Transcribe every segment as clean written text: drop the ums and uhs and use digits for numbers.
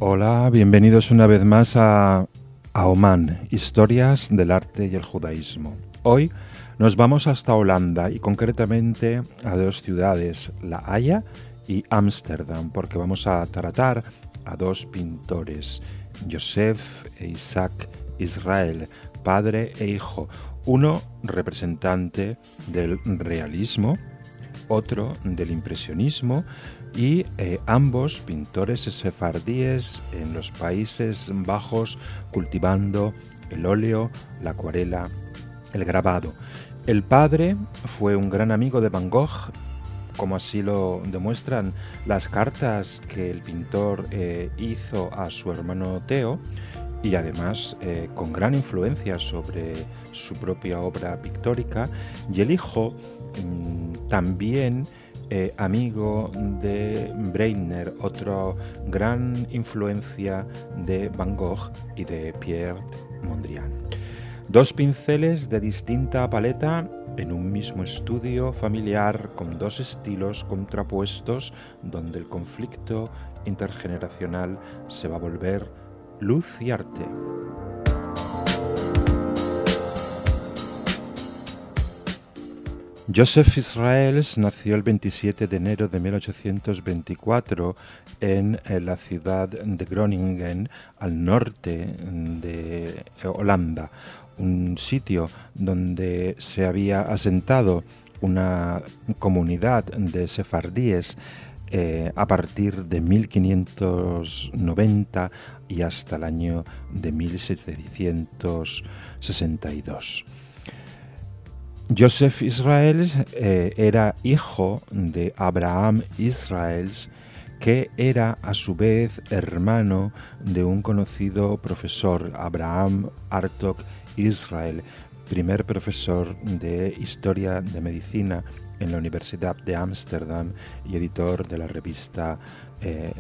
Hola, bienvenidos una vez más a Oman, historias del arte y el judaísmo. Hoy nos vamos hasta Holanda y concretamente a dos ciudades, La Haya y Ámsterdam, porque vamos a tratar a dos pintores, Joseph e Isaac Israel, padre e hijo, uno representante del realismo, otro del impresionismo, y ambos pintores sefardíes en los Países Bajos cultivando el óleo, la acuarela, el grabado. El padre fue un gran amigo de Van Gogh, como así lo demuestran las cartas que el pintor hizo a su hermano Theo, y además con gran influencia sobre su propia obra pictórica, y el hijo también amigo de Breitner, otra gran influencia de Van Gogh y de Pierre Mondrian. Dos pinceles de distinta paleta en un mismo estudio familiar con dos estilos contrapuestos donde el conflicto intergeneracional se va a volver luz y arte. Joseph Israels nació el 27 de enero de 1824 en la ciudad de Groningen, al norte de Holanda, un sitio donde se había asentado una comunidad de sefardíes a partir de 1590 y hasta el año de 1762. Joseph Israels era hijo de Abraham Israels, que era a su vez hermano de un conocido profesor, Abraham Artok Israel, primer profesor de Historia de Medicina en la Universidad de Ámsterdam y editor de la revista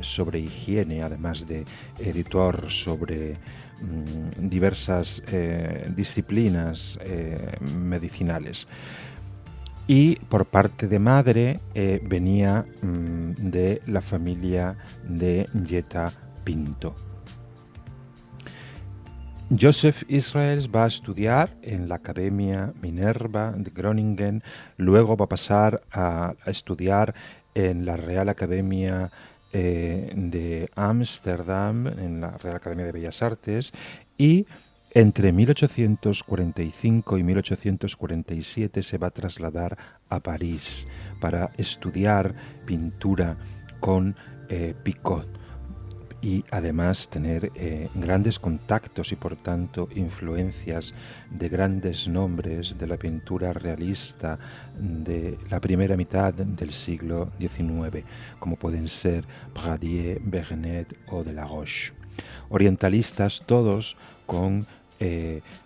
sobre higiene, además de editor sobre diversas disciplinas medicinales. Y por parte de madre venía de la familia de Jetta Pinto. Joseph Israels va a estudiar en la Academia Minerva de Groningen, luego va a pasar a estudiar en la Real Academia de Ámsterdam, en la Real Academia de Bellas Artes, y entre 1845 y 1847 se va a trasladar a París para estudiar pintura con Picot y además tener grandes contactos y por tanto influencias de grandes nombres de la pintura realista de la primera mitad del siglo XIX, como pueden ser Pradier, Vernet o Delaroche. Orientalistas todos con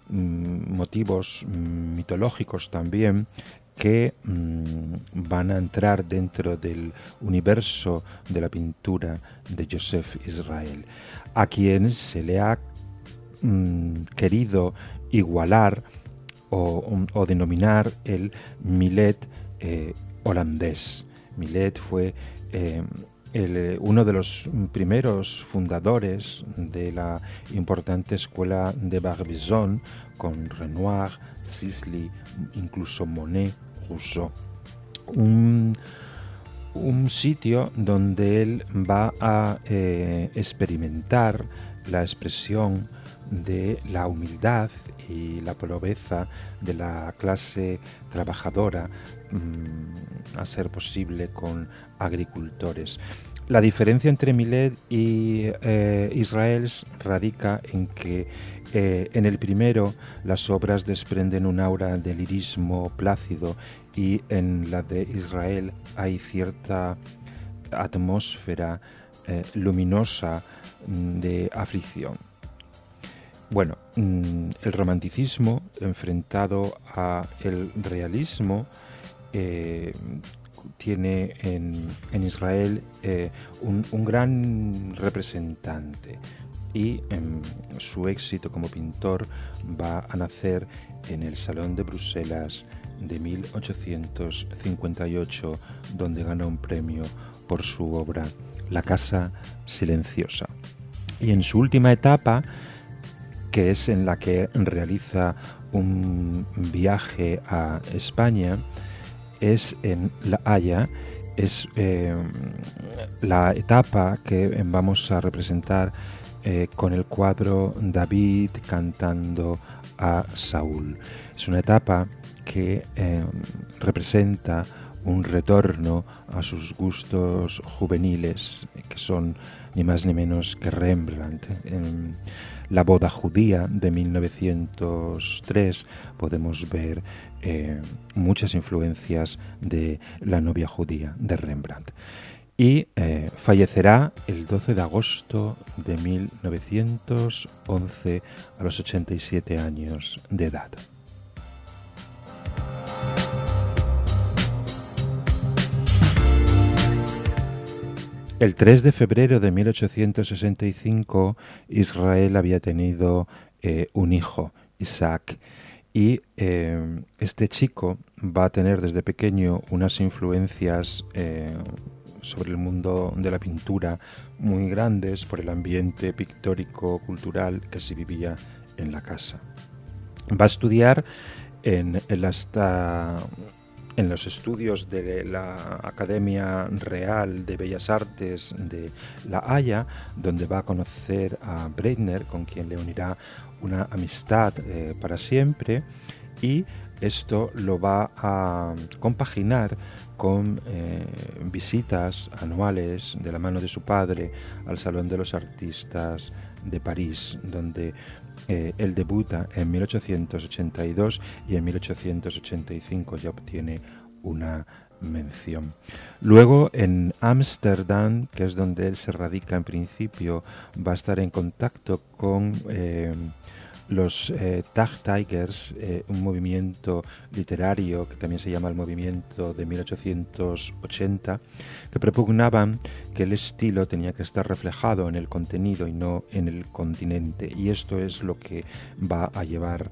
motivos mitológicos también, que van a entrar dentro del universo de la pintura de Joseph Israel, a quien se le ha querido igualar o denominar el Millet holandés. Millet fue uno de los primeros fundadores de la importante escuela de Barbizon, con Renoir, Sisley, incluso Monet, Rousseau. Un sitio donde él va a experimentar la expresión de la humildad y la pobreza de la clase trabajadora, a ser posible con agricultores. La diferencia entre Millet y Israels radica en que en el primero las obras desprenden un aura de lirismo plácido y en la de Israel hay cierta atmósfera luminosa de aflicción. Bueno, el romanticismo enfrentado a el realismo tiene en Israel un gran representante, y su éxito como pintor va a nacer en el Salón de Bruselas de 1858, donde gana un premio por su obra La Casa Silenciosa. Y en su última etapa, que es en la que realiza un viaje a España, es en La Haya. Es la etapa que vamos a representar con el cuadro David cantando a Saúl. Es una etapa que representa un retorno a sus gustos juveniles, que son ni más ni menos que Rembrandt. En La boda judía de 1903 podemos ver muchas influencias de La novia judía de Rembrandt. Y fallecerá el 12 de agosto de 1911 a los 87 años de edad. El 3 de febrero de 1865 Israel había tenido un hijo, Isaac, y este chico va a tener desde pequeño unas influencias sobre el mundo de la pintura muy grandes por el ambiente pictórico cultural que se vivía en la casa. Va a estudiar en los estudios de la Academia Real de Bellas Artes de La Haya, donde va a conocer a Breitner, con quien le unirá una amistad para siempre, y esto lo va a compaginar con visitas anuales de la mano de su padre al Salón de los Artistas de París, donde él debuta en 1882 y en 1885 ya obtiene una mención. Luego en Ámsterdam, que es donde él se radica en principio, va a estar en contacto con los Tag Tigers, un movimiento literario que también se llama el movimiento de 1880, que propugnaban que el estilo tenía que estar reflejado en el contenido y no en el continente, y esto es lo que va a llevar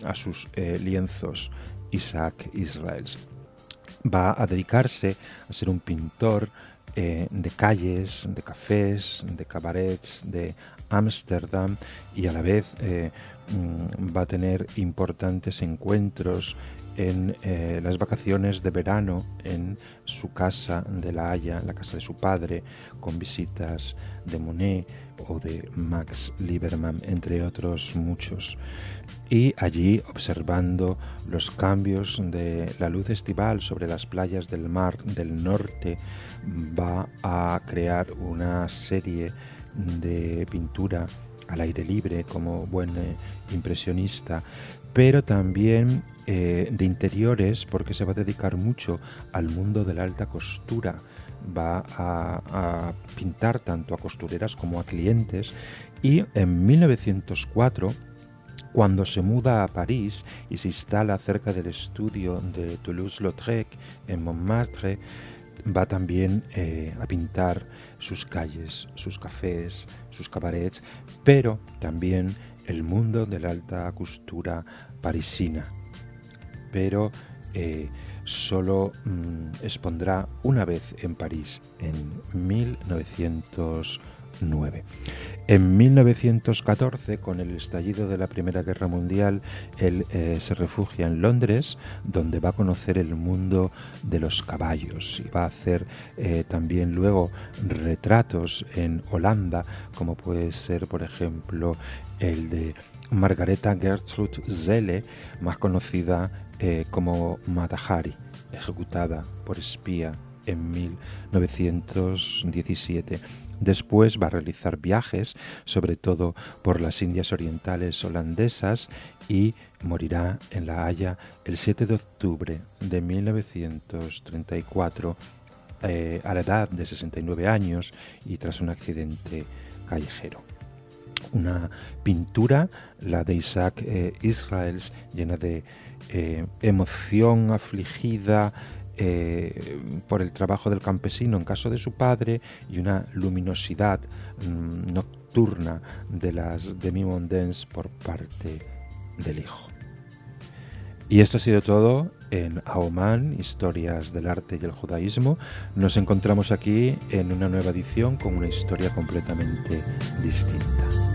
a sus lienzos Isaac Israels. Va a dedicarse a ser un pintor de calles, de cafés, de cabarets, de Ámsterdam, y a la vez va a tener importantes encuentros en las vacaciones de verano en su casa de La Haya, la casa de su padre, con visitas de Monet o de Max Liebermann, entre otros muchos. Y allí, observando los cambios de la luz estival sobre las playas del Mar del Norte, va a crear una serie de pintura al aire libre como buen impresionista, pero también de interiores, porque se va a dedicar mucho al mundo de la alta costura. Va a pintar tanto a costureras como a clientes, y en 1904, cuando se muda a París y se instala cerca del estudio de Toulouse-Lautrec en Montmartre, va también a pintar sus calles, sus cafés, sus cabarets, pero también el mundo de la alta costura parisina. Pero solo expondrá una vez en París, en 1909. En 1914, con el estallido de la Primera Guerra Mundial, él se refugia en Londres, donde va a conocer el mundo de los caballos, y va a hacer también luego retratos en Holanda, como puede ser, por ejemplo, el de Margaretha Gertrud Zelle, más conocida como Mata Hari, ejecutada por espía en 1917. Después va a realizar viajes, sobre todo por las Indias Orientales holandesas, y morirá en La Haya el 7 de octubre de 1934 a la edad de 69 años y tras un accidente callejero. Una pintura, la de Isaac Israels, llena de emoción afligida por el trabajo del campesino en caso de su padre, y una luminosidad nocturna de las demi-mondaines por parte del hijo. Y esto ha sido todo en A Omán, Historias del Arte y el Judaísmo. Nos encontramos aquí en una nueva edición con una historia completamente distinta.